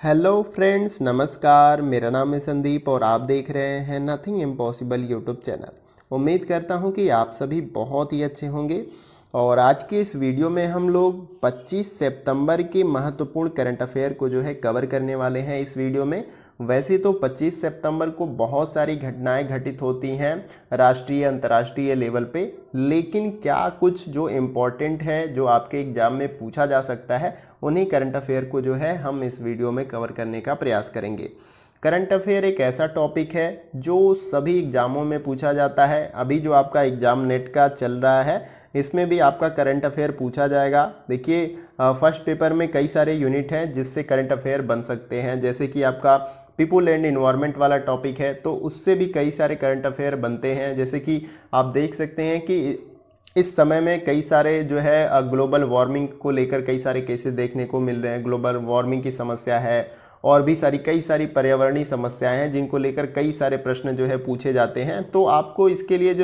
Hello friends, नमस्कार। मेरा नाम है संदीप और आप देख रहे हैं नथिंग इम्पॉसिबल यूट्यूब चैनल। उम्मीद करता हूं कि आप सभी बहुत ही अच्छे होंगे। और आज के इस वीडियो में हम लोग 25 सितंबर के महत्वपूर्ण करंट अफेयर को कवर करने वाले हैं इस वीडियो में। वैसे तो 25 सितंबर को बहुत सारी घटनाएं घटित होती हैं राष्ट्रीय अंतर्राष्ट्रीय लेवल पे, लेकिन क्या कुछ जो इम्पोर्टेंट है जो आपके एग्जाम में पूछा जा सकता है, उन्हीं करंट अफेयर को हम इस वीडियो में कवर करने का प्रयास करेंगे। करंट अफेयर एक ऐसा टॉपिक है जो सभी एग्जामों में पूछा जाता है। अभी जो आपका एग्जाम नेट का चल रहा है, इसमें भी आपका करंट अफेयर पूछा जाएगा। देखिए, फर्स्ट पेपर में कई सारे यूनिट हैं जिससे करंट अफेयर बन सकते हैं, जैसे कि आपका पीपुल एंड इन्वायरमेंट वाला टॉपिक है तो उससे भी कई सारे करंट अफेयर बनते हैं। जैसे कि आप देख सकते हैं कि इस समय में कई सारे ग्लोबल वार्मिंग को लेकर कई सारे केसेस देखने को मिल रहे हैं। ग्लोबल वार्मिंग की समस्या है और भी कई सारी पर्यावरणीय समस्याएं हैं जिनको लेकर कई सारे प्रश्न पूछे जाते हैं। तो आपको इसके लिए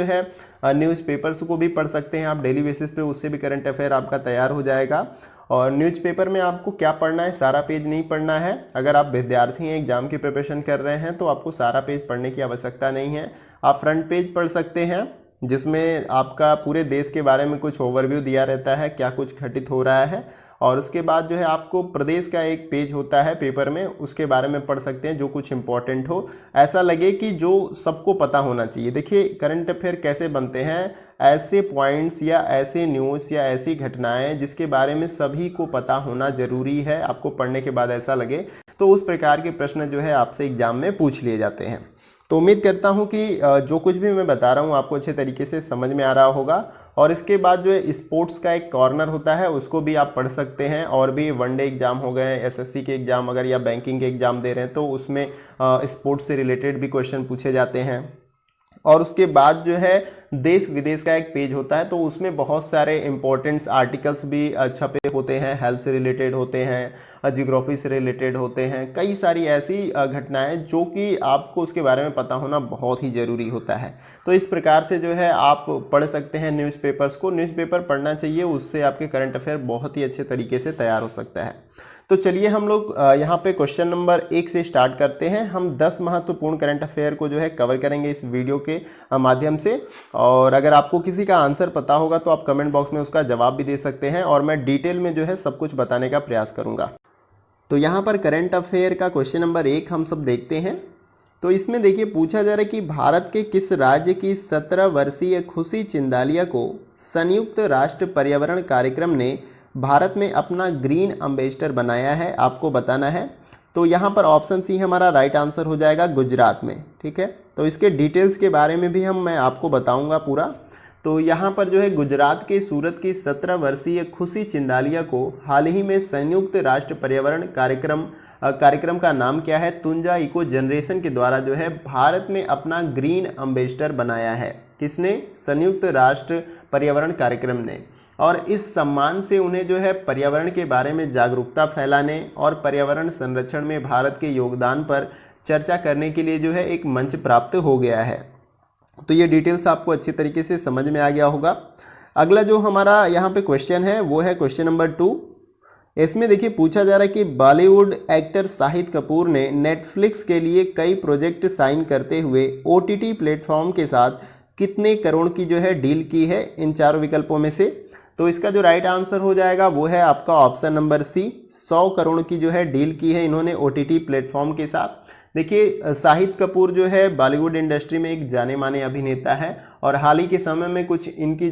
न्यूज़पेपर्स को भी पढ़ सकते हैं आप डेली बेसिस पे, उससे भी करंट अफेयर आपका तैयार हो जाएगा। और न्यूज़पेपर में आपको क्या पढ़ना है, सारा पेज नहीं पढ़ना है। अगर आप विद्यार्थी हैं, एग्जाम की प्रिपरेशन कर रहे हैं, तो आपको सारा पेज पढ़ने की आवश्यकता नहीं है। आप फ्रंट पेज पढ़ सकते हैं जिसमें आपका पूरे देश के बारे में कुछ ओवरव्यू दिया रहता है, क्या कुछ घटित हो रहा है। और उसके बाद आपको प्रदेश का एक पेज होता है पेपर में, उसके बारे में पढ़ सकते हैं जो कुछ इंपॉर्टेंट हो, ऐसा लगे कि जो सबको पता होना चाहिए। देखिए, करंट अफेयर कैसे बनते हैं, ऐसे पॉइंट्स या ऐसे न्यूज़ या ऐसी घटनाएं जिसके बारे में सभी को पता होना जरूरी है, आपको पढ़ने के बाद ऐसा लगे, तो उस प्रकार के प्रश्न आपसे एग्जाम में पूछ लिए जाते हैं। तो उम्मीद करता हूं कि जो कुछ भी मैं बता रहा हूं आपको अच्छे तरीके से समझ में आ रहा होगा। और इसके बाद स्पोर्ट्स का एक कॉर्नर होता है, उसको भी आप पढ़ सकते हैं। और भी वनडे एग्जाम हो गए, एसएससी के एग्जाम अगर या बैंकिंग के एग्जाम दे रहे हैं तो उसमें स्पोर्ट्स से रिलेटेड भी क्वेश्चन पूछे जाते हैं। और उसके बाद देश विदेश का एक पेज होता है, तो उसमें बहुत सारे इंपॉर्टेंट्स आर्टिकल्स भी छपे होते हैं, हेल्थ से रिलेटेड होते हैं, जियोग्राफी से रिलेटेड होते हैं। कई सारी ऐसी घटनाएं जो कि आपको उसके बारे में पता होना बहुत ही ज़रूरी होता है। तो इस प्रकार से आप पढ़ सकते हैं न्यूज़पेपर्स को। न्यूज़पेपर पढ़ना चाहिए, उससे आपके करंट अफेयर बहुत ही अच्छे तरीके से तैयार हो सकता है। तो चलिए हम लोग यहाँ पे क्वेश्चन नंबर 1 से स्टार्ट करते हैं। हम 10 महत्वपूर्ण करंट अफेयर को कवर करेंगे इस वीडियो के माध्यम से। और अगर आपको किसी का आंसर पता होगा तो आप कमेंट बॉक्स में उसका जवाब भी दे सकते हैं और मैं डिटेल में सब कुछ बताने का प्रयास करूँगा। तो यहाँ पर करंट अफेयर का क्वेश्चन नंबर 1 हम सब देखते हैं। तो इसमें देखिए, पूछा जा रहा है कि भारत के किस राज्य की 17 वर्षीय खुशी चिंदालिया को संयुक्त राष्ट्र पर्यावरण कार्यक्रम ने भारत में अपना ग्रीन एम्बेसडर बनाया है, आपको बताना है। तो यहाँ पर ऑप्शन सी हमारा राइट आंसर हो जाएगा, गुजरात में। ठीक है, तो इसके डिटेल्स के बारे में भी मैं आपको बताऊंगा पूरा। तो यहाँ पर गुजरात के सूरत की 17 वर्षीय खुशी चिंदालिया को हाल ही में संयुक्त राष्ट्र पर्यावरण कार्यक्रम का नाम क्या है, तुंजा इको जनरेशन के द्वारा भारत में अपना ग्रीन एम्बेसडर बनाया है। किसने? संयुक्त राष्ट्र पर्यावरण कार्यक्रम ने। और इस सम्मान से उन्हें पर्यावरण के बारे में जागरूकता फैलाने और पर्यावरण संरक्षण में भारत के योगदान पर चर्चा करने के लिए एक मंच प्राप्त हो गया है। तो ये डिटेल्स आपको अच्छी तरीके से समझ में आ गया होगा। अगला जो हमारा यहाँ पे क्वेश्चन है वो है क्वेश्चन नंबर 2। इसमें देखिए, पूछा जा रहा है कि बॉलीवुड एक्टर शाहिद कपूर ने नेटफ्लिक्स के लिए कई प्रोजेक्ट साइन करते हुए ओटीटी प्लेटफॉर्म के साथ कितने करोड़ की डील की है इन चारों विकल्पों में से। तो इसका जो राइट आंसर हो जाएगा वो है आपका ऑप्शन नंबर सी, 100 करोड़ की डील की है इन्होंने ओटीटी प्लेटफॉर्म के साथ। देखिए, शाहिद कपूर बॉलीवुड इंडस्ट्री में एक जाने माने अभिनेता है और हाल ही के समय में कुछ इनकी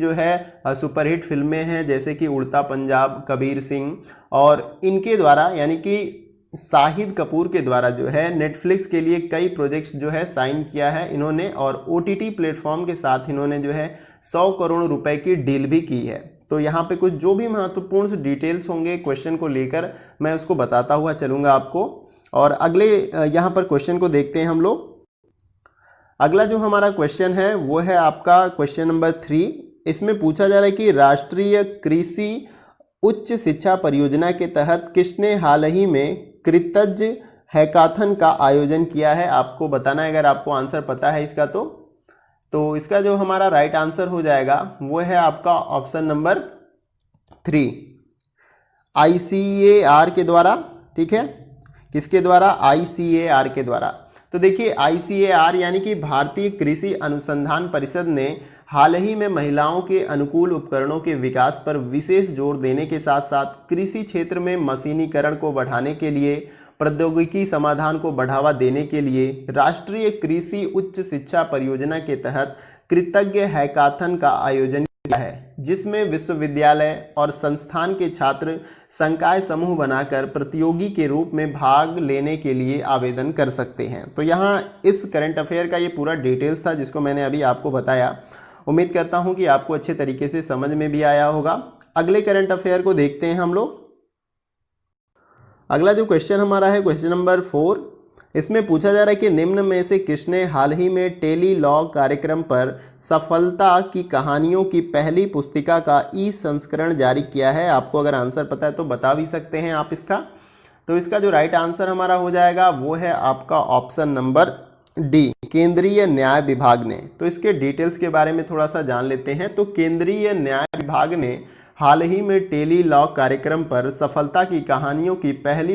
सुपरहिट फिल्में हैं, जैसे कि उड़ता पंजाब, कबीर सिंह। और इनके द्वारा यानी कि शाहिद कपूर के द्वारा नेटफ्लिक्स के लिए कई प्रोजेक्ट्स साइन किया है इन्होंने, और ओटीटी प्लेटफॉर्म के साथ इन्होंने 100 करोड़ रुपए की डील भी की है। तो यहाँ पे कुछ जो भी महत्वपूर्ण डिटेल्स होंगे क्वेश्चन को लेकर, मैं उसको बताता हुआ चलूँगा आपको। और अगले यहाँ पर क्वेश्चन को देखते हैं हम लोग। अगला जो हमारा क्वेश्चन है वो है आपका क्वेश्चन नंबर 3। इसमें पूछा जा रहा है कि राष्ट्रीय कृषि उच्च शिक्षा परियोजना के तहत किसने हाल ही में कृतज्ञ हैकाथन का आयोजन किया है, आपको बताना है। अगर आपको आंसर पता है इसका तो इसका जो हमारा राइट आंसर हो जाएगा वो है आपका ऑप्शन नंबर 3, ICAR के द्वारा। ठीक है, किसके द्वारा? ICAR के द्वारा। तो देखिए ICAR यानी कि भारतीय कृषि अनुसंधान परिषद ने हाल ही में महिलाओं के अनुकूल उपकरणों के विकास पर विशेष जोर देने के साथ साथ कृषि क्षेत्र में मशीनीकरण को बढ़ाने के लिए, प्रौद्योगिकी समाधान को बढ़ावा देने के लिए राष्ट्रीय कृषि उच्च शिक्षा परियोजना के तहत कृतज्ञ हैकाथन का आयोजन किया है, जिसमें विश्वविद्यालय और संस्थान के छात्र संकाय समूह बनाकर प्रतियोगी के रूप में भाग लेने के लिए आवेदन कर सकते हैं। तो यहाँ इस करंट अफेयर का ये पूरा डिटेल्स था जिसको मैंने अभी आपको बताया। उम्मीद करता हूँ कि आपको अच्छे तरीके से समझ में भी आया होगा। अगले करंट अफेयर को देखते हैं हम लोग। अगला जो क्वेश्चन हमारा है क्वेश्चन नंबर 4। इसमें पूछा जा रहा है कि निम्न में से किसने हाल ही में टेली लॉ कार्यक्रम पर सफलता की कहानियों की पहली पुस्तिका का संस्करण जारी किया है? आपको अगर आंसर पता है तो बता भी सकते हैं आप इसका। तो इसका जो राइट आंसर हमारा हो जाएगा वो है आपका ऑप्शन नंबर डी, केंद्रीय न्याय विभाग ने। तो इसके डिटेल्स के बारे में थोड़ा सा जान लेते हैं। तो केंद्रीय न्याय विभाग ने हाल ही में टेली लॉ कार्यक्रम पर सफलता की कहानियों की पहली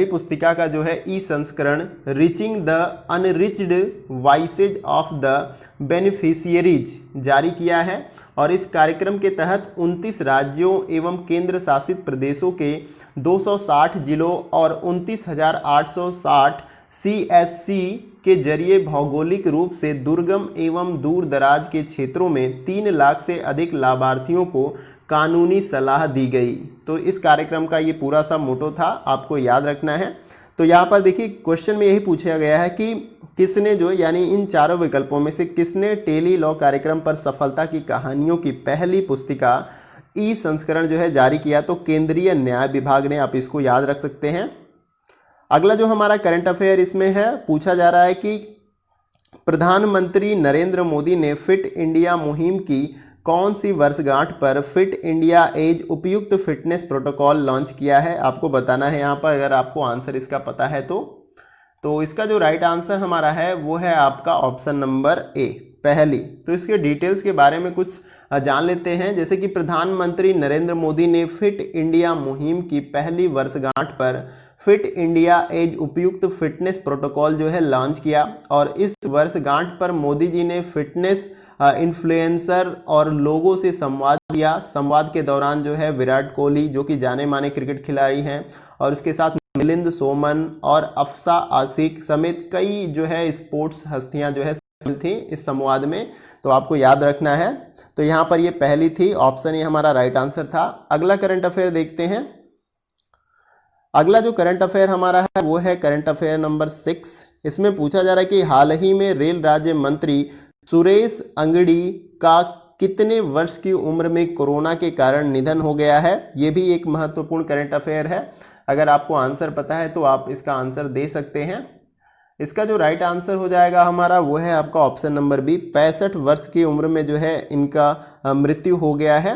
पुस्तिका का जो है संस्करण reaching the unreached voices of the beneficiaries जारी किया है। और इस कार्यक्रम के तहत 29 राज्यों एवं केंद्र शासित प्रदेशों के 260 जिलों और 29,860 CSC के जरिए भौगोलिक रूप से दुर्गम एवं दूर दराज के क्षेत्रों में 3 लाख से अधिक लाभार्थियों को कानूनी सलाह दी गई। तो इस कार्यक्रम का ये पूरा सा मोटो था, आपको याद रखना है। तो यहाँ पर देखिए क्वेश्चन में यही पूछा गया है कि किसने जो यानी इन चारों विकल्पों में से किसने टेली लॉ कार्यक्रम पर सफलता की कहानियों की पहली पुस्तिका संस्करण जो है जारी किया? तो केंद्रीय न्याय विभाग ने, आप इसको याद रख सकते हैं। अगला जो हमारा करंट अफेयर इसमें है, पूछा जा रहा है कि प्रधानमंत्री नरेंद्र मोदी ने फिट इंडिया मुहिम की कौन सी वर्षगांठ पर फिट इंडिया एज उपयुक्त फिटनेस प्रोटोकॉल लॉन्च किया है? आपको बताना है यहाँ पर, अगर आपको आंसर इसका पता है तो इसका जो राइट आंसर हमारा है वो है आपका ऑप्शन नंबर ए, पहली। तो इसके डिटेल्स के बारे में कुछ जान लेते हैं। जैसे कि प्रधानमंत्री नरेंद्र मोदी ने फिट इंडिया मुहिम की पहली वर्षगांठ पर फिट इंडिया एज उपयुक्त फिटनेस प्रोटोकॉल जो है लॉन्च किया। और इस वर्षगांठ पर मोदी जी ने फिटनेस इन्फ्लुएंसर और लोगों से संवाद किया। संवाद के दौरान जो है विराट कोहली जो कि जाने माने क्रिकेट खिलाड़ी हैं, और उसके साथ मिलिंद सोमन और अफसा आशिक समेत कई जो है स्पोर्ट्स हस्तियां जो है थी इस संवाद में। तो आपको याद रखना है। तो यहाँ पर ये पहली थी, ऑप्शन ए हमारा राइट आंसर था। अगला करंट अफेयर देखते हैं। अगला जो करंट अफेयर हमारा है वो है करंट अफेयर नंबर 6। इसमें पूछा जा रहा है कि हाल ही में रेल राज्य मंत्री सुरेश अंगड़ी का कितने वर्ष की उम्र में कोरोना के कारण निधन हो गया है? ये भी एक महत्वपूर्ण करंट अफेयर है। अगर आपको आंसर पता है तो आप इसका आंसर दे सकते हैं। इसका जो राइट आंसर हो जाएगा हमारा वो है आपका ऑप्शन नंबर बी, 65 वर्ष की उम्र में जो है इनका मृत्यु हो गया है।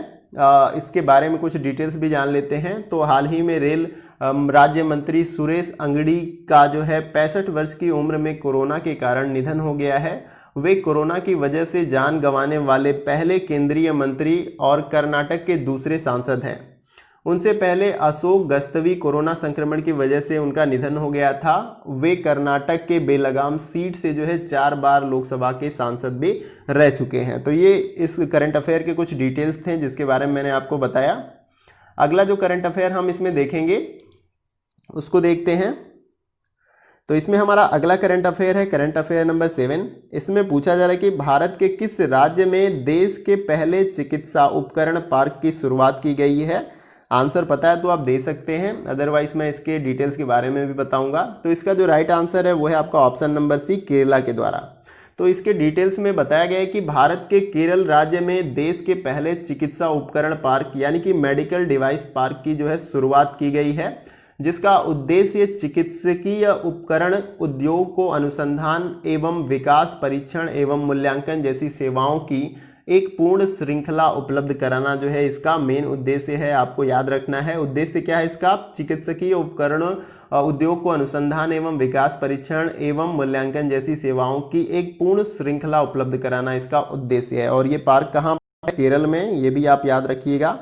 इसके बारे में कुछ डिटेल्स भी जान लेते हैं। तो हाल ही में रेल राज्य मंत्री सुरेश अंगड़ी का जो है 65 वर्ष की उम्र में कोरोना के कारण निधन हो गया है। वे कोरोना की वजह से जान गंवाने वाले पहले केंद्रीय मंत्री और कर्नाटक के दूसरे सांसद हैं। उनसे पहले अशोक गस्तवी कोरोना संक्रमण की वजह से उनका निधन हो गया था। वे कर्नाटक के बेलगाम सीट से जो है 4 बार लोकसभा के सांसद भी रह चुके हैं। तो ये इस करंट अफेयर के कुछ डिटेल्स थे जिसके बारे में मैंने आपको बताया। अगला जो करंट अफेयर हम इसमें देखेंगे उसको देखते हैं। तो इसमें हमारा अगला करंट अफेयर है करंट अफेयर नंबर 7। इसमें पूछा जा रहा है कि भारत के किस राज्य में देश के पहले चिकित्सा उपकरण पार्क की शुरुआत की गई है? आंसर पता है तो आप दे सकते हैं, अदरवाइज मैं इसके डिटेल्स के बारे में भी बताऊंगा। तो इसका जो राइट आंसर है वो है आपका ऑप्शन नंबर सी, केरला के द्वारा। तो इसके डिटेल्स में बताया गया है कि भारत के केरल राज्य में देश के पहले चिकित्सा उपकरण पार्क यानी कि मेडिकल डिवाइस पार्क की जो है शुरुआत की गई है, जिसका उद्देश्य चिकित्सकीय उपकरण उद्योग को अनुसंधान एवं विकास, परीक्षण एवं मूल्यांकन जैसी सेवाओं की एक पूर्ण श्रृंखला उपलब्ध कराना जो है इसका मेन उद्देश्य है। आपको याद रखना है उद्देश्य क्या है इसका, चिकित्सकीय उपकरण उद्योग को अनुसंधान एवं विकास, परीक्षण एवं मूल्यांकन जैसी सेवाओं की एक पूर्ण श्रृंखला उपलब्ध कराना इसका उद्देश्य है। और ये पार्क कहाँ है? केरल में, ये भी आप याद रखिएगा।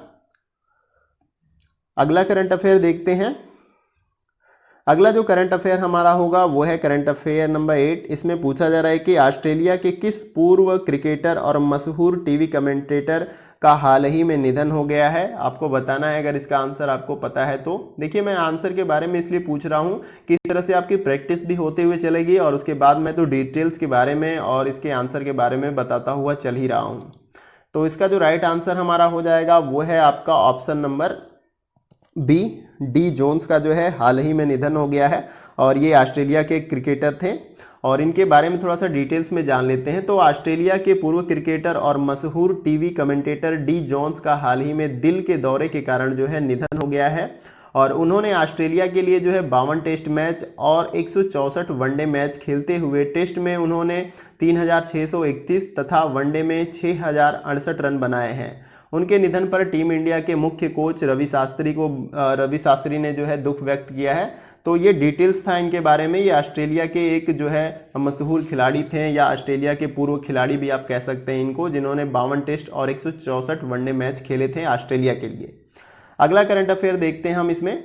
अगला करंट अफेयर देखते हैं। अगला जो करंट अफेयर हमारा होगा वो है करंट अफेयर नंबर 8। इसमें पूछा जा रहा है कि ऑस्ट्रेलिया के किस पूर्व क्रिकेटर और मशहूर टीवी कमेंटेटर का हाल ही में निधन हो गया है। आपको बताना है अगर इसका आंसर आपको पता है तो। देखिए मैं आंसर के बारे में इसलिए पूछ रहा हूँ कि इस तरह से आपकी प्रैक्टिस भी होते हुए चलेगी और उसके बाद मैं तो डिटेल्स के बारे में और इसके आंसर के बारे में बताता हुआ चल ही रहा हूँ। तो इसका जो राइट आंसर हमारा हो जाएगा वो है आपका option number B, D zones का जो है हाल ही में निधन हो गया है और ये ऑस्ट्रेलिया के क्रिकेटर थे। और इनके बारे में थोड़ा सा डिटेल्स में जान लेते हैं। तो ऑस्ट्रेलिया के पूर्व क्रिकेटर और मशहूर टीवी कमेंटेटर डी जोन्स का हाल ही में दिल के दौरे के कारण जो है निधन हो गया है और उन्होंने ऑस्ट्रेलिया के लिए जो है 52 टेस्ट मैच और 164 वनडे मैच खेलते हुए टेस्ट में उन्होंने 3631 तथा वनडे में 6068 रन बनाए हैं। उनके निधन पर टीम इंडिया के मुख्य कोच रवि शास्त्री ने जो है दुख व्यक्त किया है। तो ये डिटेल्स था इनके बारे में। ये ऑस्ट्रेलिया के एक जो है मशहूर खिलाड़ी थे या ऑस्ट्रेलिया के पूर्व खिलाड़ी भी आप कह सकते हैं इनको, जिन्होंने 52 टेस्ट और 164 वनडे मैच खेले थे ऑस्ट्रेलिया के लिए। अगला करंट अफेयर देखते हैं हम इसमें।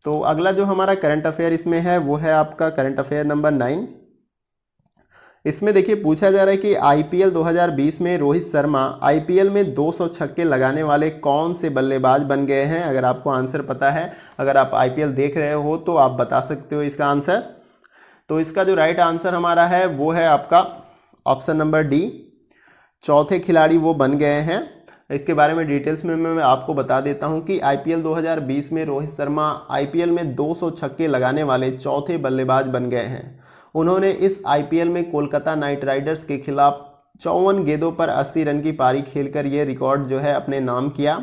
तो अगला जो हमारा करंट अफेयर इसमें है वो है आपका करंट अफेयर नंबर 9। इसमें देखिए पूछा जा रहा है कि आईपीएल 2020 में रोहित शर्मा आईपीएल में 200 छक्के लगाने वाले कौन से बल्लेबाज बन गए हैं। अगर आपको आंसर पता है, अगर आप आईपीएल देख रहे हो तो आप बता सकते हो इसका आंसर। तो इसका जो राइट आंसर हमारा है वो है आपका ऑप्शन नंबर डी, चौथे खिलाड़ी वो बन गए हैं। इसके बारे में डिटेल्स में मैं आपको बता देता हूं कि आईपीएल 2020 में रोहित शर्मा आईपीएल में 200 छक्के लगाने वाले चौथे बल्लेबाज बन गए हैं। उन्होंने इस आईपीएल में कोलकाता नाइट राइडर्स के खिलाफ 54 गेंदों पर 80 रन की पारी खेलकर ये रिकॉर्ड जो है अपने नाम किया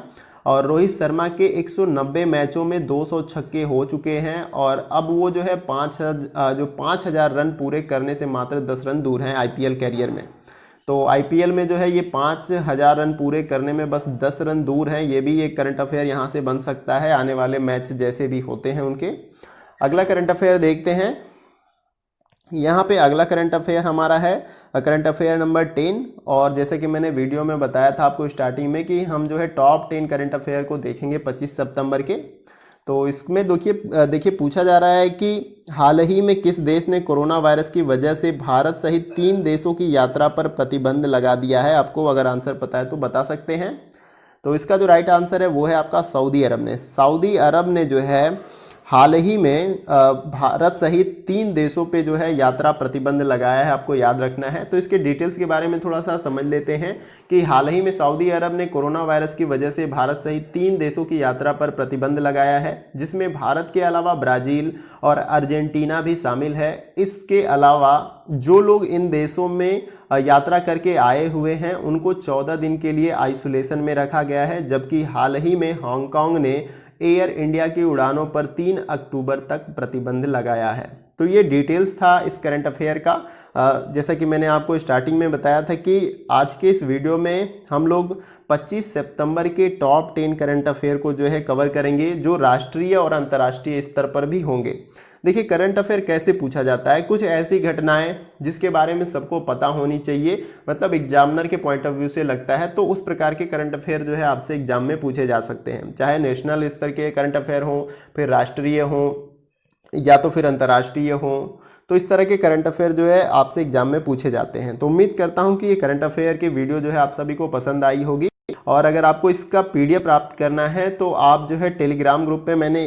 और रोहित शर्मा के 190 मैचों में 200 छक्के हो चुके हैं और अब वो जो है 5000 रन पूरे करने से मात्र 10 रन दूर हैं आईपीएल कैरियर में। तो आईपीएल में जो है ये 5000 रन पूरे करने में बस 10 रन दूर हैं। ये भी एक करंट अफेयर यहाँ से बन सकता है आने वाले मैच जैसे भी होते हैं उनके। अगला करंट अफेयर देखते हैं। यहाँ पे अगला करंट अफेयर हमारा है करंट अफेयर नंबर 10 और जैसे कि मैंने वीडियो में बताया था आपको स्टार्टिंग में कि हम जो है टॉप 10 करंट अफेयर को देखेंगे 25 सितंबर के। तो इसमें देखिए पूछा जा रहा है कि हाल ही में किस देश ने कोरोना वायरस की वजह से भारत सहित 3 देशों की यात्रा पर प्रतिबंध लगा दिया है। आपको अगर आंसर पता है तो बता सकते हैं। तो इसका जो राइट आंसर है वो है आपका सऊदी अरब ने। सऊदी अरब ने जो है हाल ही में भारत सहित 3 देशों पे जो है यात्रा प्रतिबंध लगाया है, आपको याद रखना है। तो इसके डिटेल्स के बारे में थोड़ा सा समझ लेते हैं कि हाल ही में सऊदी अरब ने कोरोना वायरस की वजह से भारत सहित 3 देशों की यात्रा पर प्रतिबंध लगाया है, जिसमें भारत के अलावा ब्राज़ील और अर्जेंटीना भी शामिल है। इसके अलावा जो लोग इन देशों में यात्रा करके आए हुए हैं उनको 14 दिन के लिए आइसोलेशन में रखा गया है, जबकि हाल ही में हांगकांग ने एयर इंडिया की उड़ानों पर 3 अक्टूबर तक प्रतिबंध लगाया है। तो ये डिटेल्स था इस करंट अफेयर का। जैसा कि मैंने आपको स्टार्टिंग में बताया था कि आज के इस वीडियो में हम लोग 25 सितंबर के टॉप 10 करंट अफेयर को जो है कवर करेंगे, जो राष्ट्रीय और अंतर्राष्ट्रीय स्तर पर भी होंगे। देखिए करंट अफेयर कैसे पूछा जाता है, कुछ ऐसी घटनाएं जिसके बारे में सबको पता होनी चाहिए, मतलब एग्जामिनर के पॉइंट ऑफ व्यू से लगता है तो उस प्रकार के करंट अफेयर जो है आपसे एग्जाम में पूछे जा सकते हैं। चाहे नेशनल स्तर के करंट अफेयर हों, फिर राष्ट्रीय हों या तो फिर अंतर्राष्ट्रीय हों, तो इस तरह के करंट अफेयर जो है आपसे एग्जाम में पूछे जाते हैं। तो उम्मीद करता हूं कि ये करंट अफेयर की वीडियो जो है आप सभी को पसंद आई होगी। और अगर आपको इसका पीडीएफ प्राप्त करना है तो आप जो है टेलीग्राम ग्रुप पे मैंने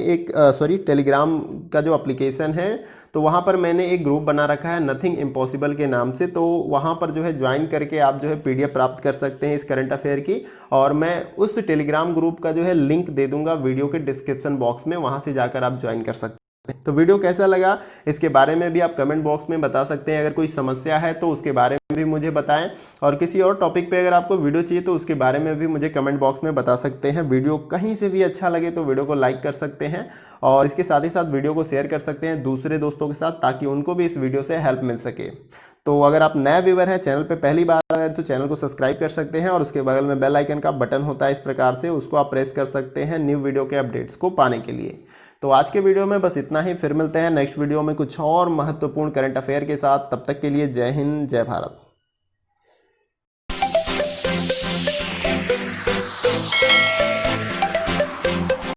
टेलीग्राम का जो एप्लीकेशन है तो वहाँ पर मैंने एक ग्रुप बना रखा है नथिंग इम्पॉसिबल के नाम से। तो वहाँ पर जो है ज्वाइन करके आप जो है पीडीएफ प्राप्त कर सकते हैं इस करंट अफेयर की, और मैं उस टेलीग्राम ग्रुप का जो है लिंक दे दूंगा वीडियो के डिस्क्रिप्शन बॉक्स में, वहाँ से जाकर आप ज्वाइन कर सकते हैं। तो वीडियो कैसा लगा इसके बारे में भी आप कमेंट बॉक्स में बता सकते हैं। अगर कोई समस्या है तो उसके बारे में भी मुझे बताएं, और किसी और टॉपिक पे अगर आपको वीडियो चाहिए तो उसके बारे में भी मुझे कमेंट बॉक्स में बता सकते हैं। वीडियो कहीं से भी अच्छा लगे तो वीडियो को लाइक कर सकते हैं और इसके साथ ही साथ वीडियो को शेयर कर सकते हैं दूसरे दोस्तों के साथ, ताकि उनको भी इस वीडियो से हेल्प मिल सके। तो अगर आप नए व्यूअर हैं, चैनल पे पहली बार आ रहे हैं तो चैनल को सब्सक्राइब कर सकते हैं और उसके बगल में बेल आइकन का बटन होता है इस प्रकार से, उसको आप प्रेस कर सकते हैं न्यू वीडियो के अपडेट्स को पाने के लिए। तो आज के वीडियो में बस इतना ही, फिर मिलते हैं नेक्स्ट वीडियो में कुछ और महत्वपूर्ण करंट अफेयर के साथ। तब तक के लिए जय हिंद, जय भारत।